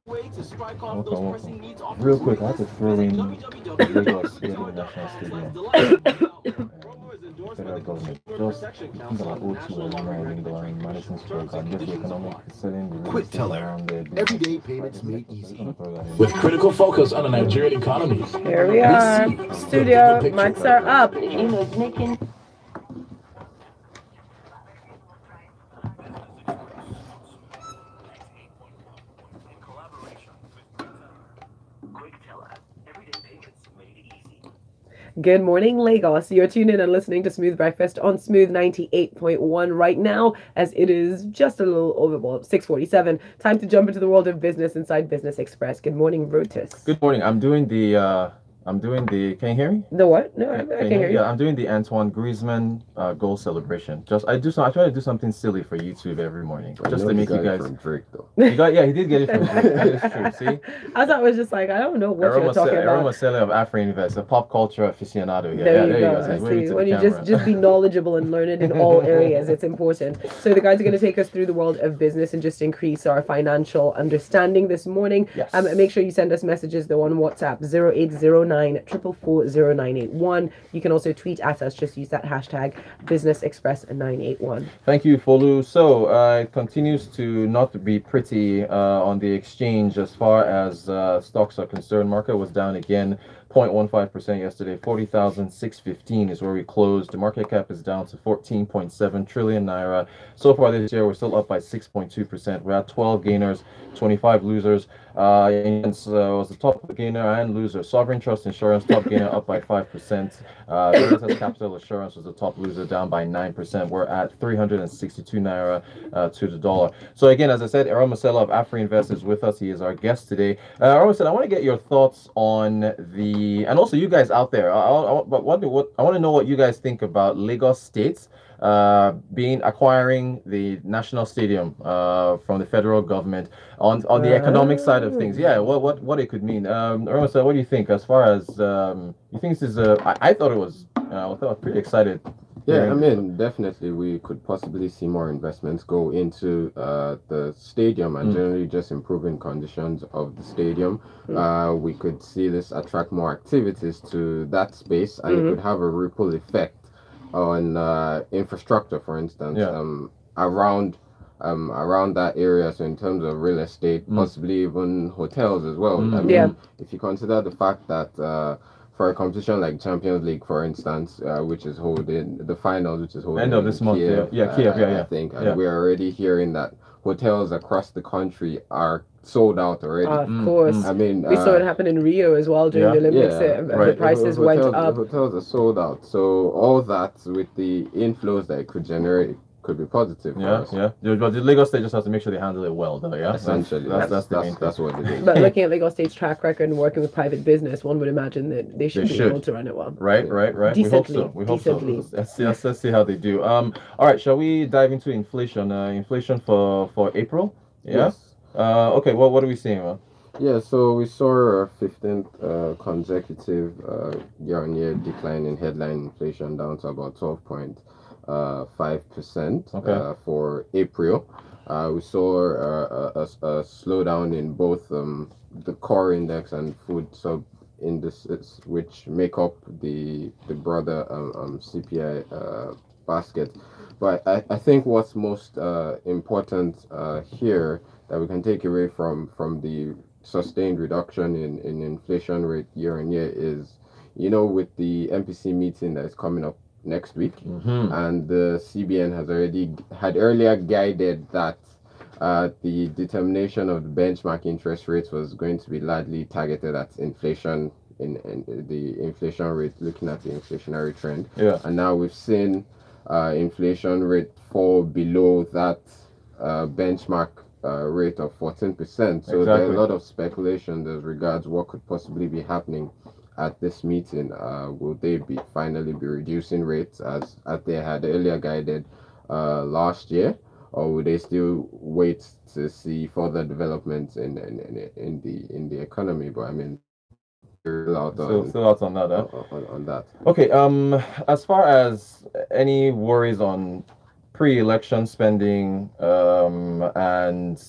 Real quick, I have to throw in Lagos getting National Stadium. Federal government just think about O2 Arena, Window, and Madison Square Garden. Just the economic setting, the real estate around there. Everyday payments made easy. With critical focus on the Nigerian economy. Here we are. Studio mics are up. Good morning, Lagos. You're tuned in and listening to Smooth Breakfast on Smooth 98.1 right now, as it is just a little over 6:47. Time to jump into the world of business inside Business Express. Good morning, Rotus. Good morning. I'm doing the. Can you hear me? The what? No, I can hear you. Yeah, I'm doing the Antoine Griezmann goal celebration. I try to do something silly for YouTube every morning, just to make you guys. From Drake, though. He did get it from Drake. That is true. See, I thought it was just like, I don't know what you're talking about. Eromosele of Afri Invest, a pop culture aficionado. Yeah, there you go. See, when you just be knowledgeable and learned in all areas, it's important. So the guys are going to take us through the world of business and just increase our financial understanding this morning. Yes. Make sure you send us messages though on WhatsApp 0809 444 0981. You can also tweet at us. Just use that hashtag BusinessExpress981. Thank you, Folu. So it continues to not be pretty on the exchange as far as stocks are concerned. Market was down again 0.15% yesterday. 40,615 is where we closed. The market cap is down to 14.7 trillion naira. So far this year, we're still up by 6.2%. We're at 12 gainers, 25 losers. Was the top gainer and loser. Sovereign Trust Insurance, top gainer, up by 5%. Rotus Capital Assurance was the top loser, down by 9%. We're at 362 naira to the dollar. So again, as I said, Eromosele of Afri Invest is with us. He is our guest today. Eromosele, I want to get your thoughts on and also you guys out there. I want to know what you guys think about Lagos State acquiring the national stadium from the federal government on the economic side of things. Yeah, what it could mean. Eromosele, what do you think as far as you think this is I thought it was I was pretty excited. Yeah, I mean, definitely we could possibly see more investments go into the stadium and generally just improving conditions of the stadium. We could see this attract more activities to that space, and it could have a ripple effect on infrastructure, for instance, around that area. So in terms of real estate, possibly even hotels as well. I mean, if you consider the fact that for a competition like Champions League, for instance, which is holding the finals, which is holding end of this month, Kiev, Kiev, I think, and we're already hearing that hotels across the country are sold out already. Of course. I mean, we saw it happen in Rio as well during the Olympics. The prices went up. Hotels are sold out. So all that with the inflows that it could generate could be positive. But the Lagos State just has to make sure they handle it well, though. Yeah, essentially, that's what it is. But looking at Lagos State's track record and working with private business, one would imagine that they should be able to run it well. Right. Decently. We hope so. Let's see how they do. All right, shall we dive into inflation? Inflation for April. Yeah. Yes. Okay. Well, what are we seeing, man? Yeah, so we saw a 15th consecutive year-on-year decline in headline inflation, down to about 12.5% for April. We saw a slowdown in both the core index and food sub indices, which make up the broader CPI basket. But I think what's most important here that we can take away from the sustained reduction in inflation rate year on year is, with the MPC meeting that is coming up next week, and the CBN had earlier guided that the determination of the benchmark interest rates was going to be largely targeted at inflation in the inflation rate, looking at the inflationary trend. And now we've seen inflation rate fall below that benchmark rate of 14%. So there's a lot of speculation as regards what could possibly be happening at this meeting. Will they finally be reducing rates as they had earlier guided last year, or will they still wait to see further developments in the economy? But I mean, still out on that. On that. Okay. As far as any worries on pre-election spending and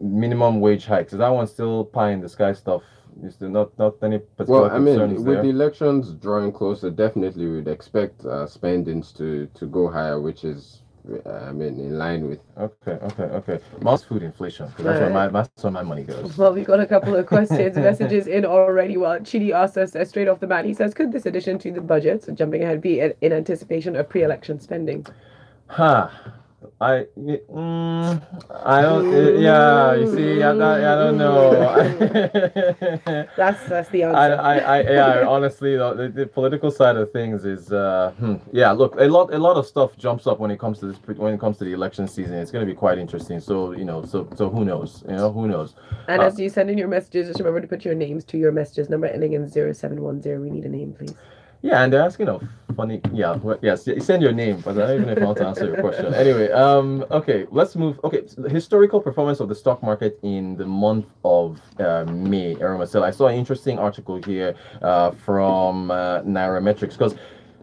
minimum wage hikes. Is that one still pie in the sky stuff? Is there not any Well, particular I mean, concerns with there? the elections drawing closer, definitely we'd expect spendings to go higher, which is, I mean, in line with. Okay. Most food inflation, 'cause All right. that's where my money goes. Well, we've got a couple of questions, messages in already. Well, Chidi asked us straight off the bat. He says, "Could this addition to the budget, so jumping ahead, be in anticipation of pre-election spending?" Huh. I I don't yeah, you see I don't know. That's the I, answer. yeah, honestly, the political side of things is yeah, look, a lot of stuff jumps up when it comes to when it comes to the election season. It's going to be quite interesting. So, so who knows? Who knows? And as you send in your messages, just remember to put your names to your messages number ending in 0710. We need a name, please. Yeah, and they're asking a funny, yeah, yes, send your name, but I don't even know if I want to answer your question. Anyway, okay, let's move. Okay, so the historical performance of the stock market in the month of May, Eromosele. I saw an interesting article here from Nairametrics, because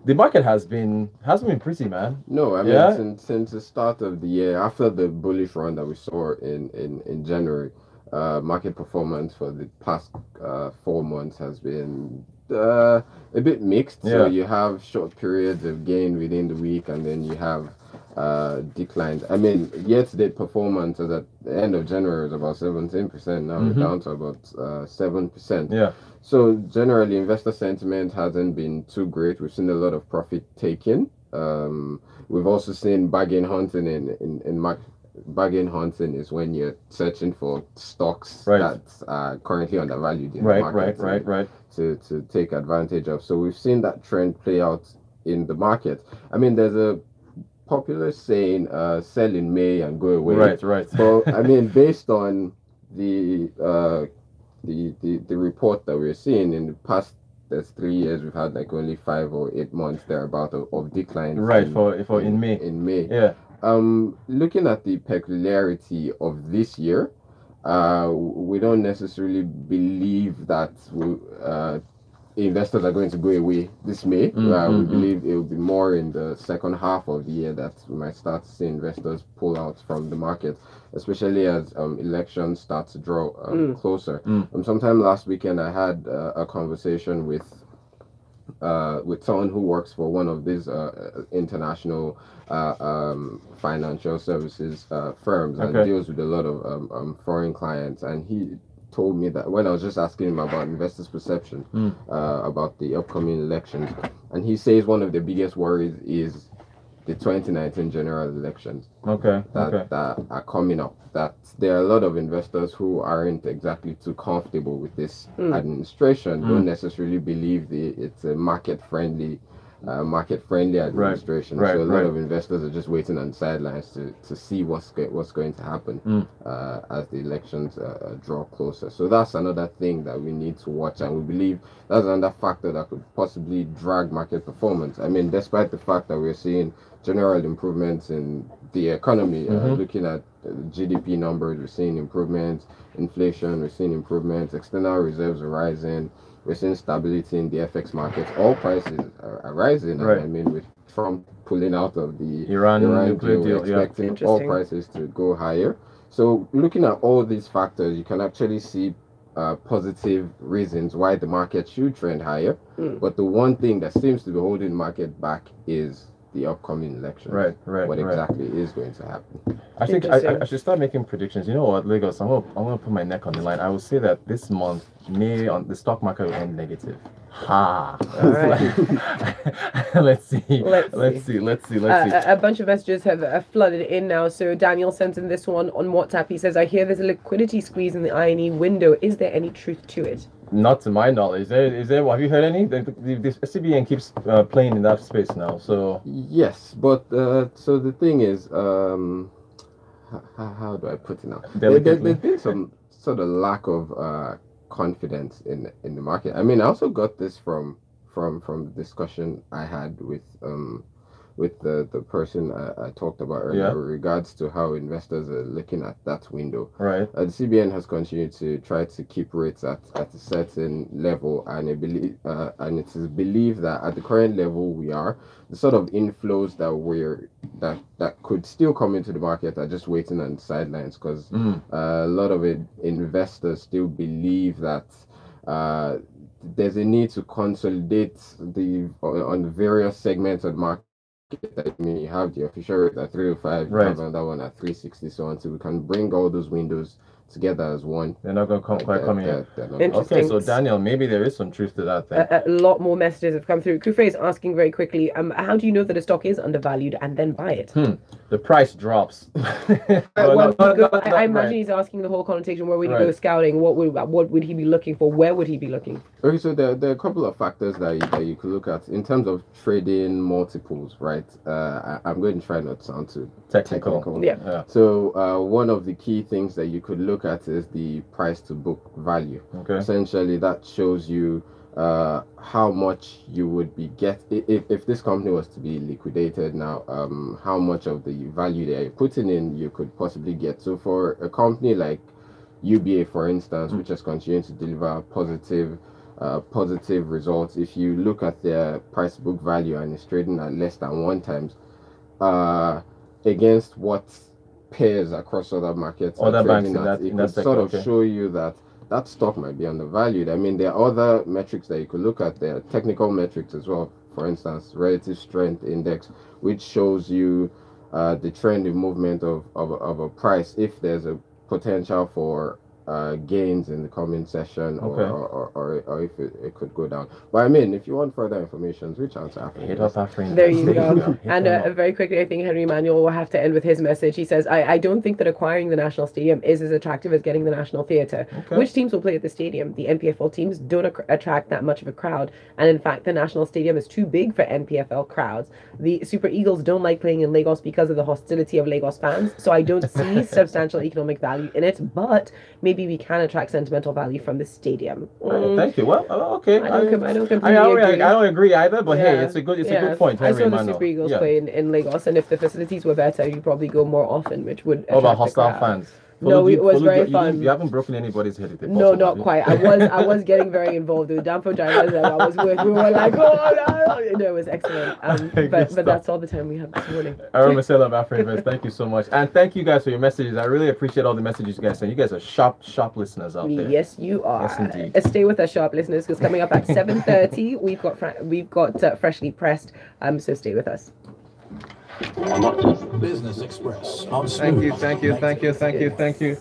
the market hasn't been pretty, man. No, I mean, Yeah? since the start of the year, after the bullish run that we saw in January, market performance for the past 4 months has been a bit mixed. So Yeah. you have short periods of gain within the week, and then you have declines. I mean, year-to-date performance as at the end of January was about 17%. Now we're down to about 7%. Yeah. So generally, investor sentiment hasn't been too great. We've seen a lot of profit taken. We've also seen bargain hunting bargain hunting is when you're searching for stocks that are currently undervalued in the market. Right. To take advantage of. So we've seen that trend play out in the market. I mean, there's a popular saying, sell in May and go away. Right. But I mean, based on the report that we're seeing in the past, there's 3 years, we've had like only 5 or 8 months thereabout of decline. Right, for in May. In May. Yeah. Looking at the peculiarity of this year, we don't necessarily believe that investors are going to go away this May. We believe it will be more in the second half of the year that we might start to see investors pull out from the market, especially as elections start to draw closer. Sometime last weekend, I had a conversation with someone who works for one of these international financial services firms and deals with a lot of foreign clients, and he told me that when I was just asking him about investors' perception about the upcoming elections, and he says one of the biggest worries is the 2019 general elections that are coming up. That there are a lot of investors who aren't exactly too comfortable with this administration, don't necessarily believe it's a market-friendly administration. So a lot of investors are just waiting on the sidelines to see what's going to happen as the elections draw closer. So that's another thing that we need to watch, and we believe that's another factor that could possibly drag market performance. I mean, despite the fact that we're seeing general improvements in the economy, looking at GDP numbers, we're seeing improvements, inflation, we're seeing improvements, external reserves are rising, we're seeing stability in the FX markets. All prices are rising. I mean, with Trump pulling out of the Iran deal, we're expecting all prices to go higher. So looking at all these factors, you can actually see positive reasons why the market should trend higher. But the one thing that seems to be holding the market back is the upcoming elections. What exactly is going to happen? I think I should start making predictions. You know what, Lagos? I'm gonna put my neck on the line. I will say that this month, May, on the stock market will end negative. Ha! All right. Let's see. A bunch of messages have flooded in now. So Daniel sends in this one on WhatsApp. He says, "I hear there's a liquidity squeeze in the INE window. Is there any truth to it?" Not to my knowledge. Is there? Have you heard any? The CBN keeps playing in that space now. So yes, but so the thing is, how do I put it now? There's been some sort of lack of confidence in the market. I mean, I also got this from the discussion I had with with the person I talked about earlier with regards to how investors are looking at that window. Right. The CBN has continued to try to keep rates at a certain level, and it is believed that at the current level we are, the sort of inflows that could still come into the market are just waiting on the sidelines, because a lot of investors still believe that there's a need to consolidate on the various segments of the market. That you have the official rate at 305, right, have another one at 360, so on, so we can bring all those windows together as one. They're not going to quite come in. Interesting. Okay, so Daniel, maybe there is some truth to that thing. A lot more messages have come through. Kufe is asking very quickly, how do you know that a stock is undervalued and then buy it? The price drops. I imagine he's asking the whole connotation, where would he go scouting? What would he be looking for? Where would he be looking? Okay, so there are a couple of factors that you could look at in terms of trading multiples, right? I'm going to try not to sound too technical. Yeah. So one of the key things that you could look at is the price to book value. Okay. Essentially, that shows you how much you would be if this company was to be liquidated now, how much of the value that you're putting in you could possibly get. So for a company like UBA, for instance, which has continued to deliver positive results, if you look at their price book value and it's trading at less than 1 times, against what peers across other markets are trading at, it could sort of show you that stock might be undervalued. I mean, there are other metrics that you could look at. There are technical metrics as well. For instance, relative strength index, which shows you the trend in movement of a price, if there's a potential for gains in the coming session, or if it could go down. But I mean, if you want further information, reach out to Afri. Hit up Afri. There you go. And very quickly, I think Henry Manuel will have to end with his message. He says, I don't think that acquiring the National Stadium is as attractive as getting the National Theatre. Okay. Which teams will play at the stadium? The NPFL teams don't attract that much of a crowd. And in fact, the National Stadium is too big for NPFL crowds. The Super Eagles don't like playing in Lagos because of the hostility of Lagos fans. So I don't see substantial economic value in it, but maybe we can attract sentimental value from the stadium. Thank you. Well, okay. I don't completely agree. I don't agree either, but hey, it's a good point. I saw the Super Eagles play in Lagos, and if the facilities were better, you'd probably go more often, which would attract about hostile fans? No, it was very fun. You haven't broken anybody's head. No, not quite. I was getting very involved with Danfo Giants that I was with. We were like, oh no, it was excellent. But that's all the time we have this morning. Eromosele of Afri, thank you so much, and thank you guys for your messages. I really appreciate all the messages you guys send. You guys are sharp listeners out there. Yes, you are. Yes, indeed. Stay with us, sharp listeners, because coming up at 7:30, we've got freshly pressed. So stay with us. Business Express on Smooth. Thank you.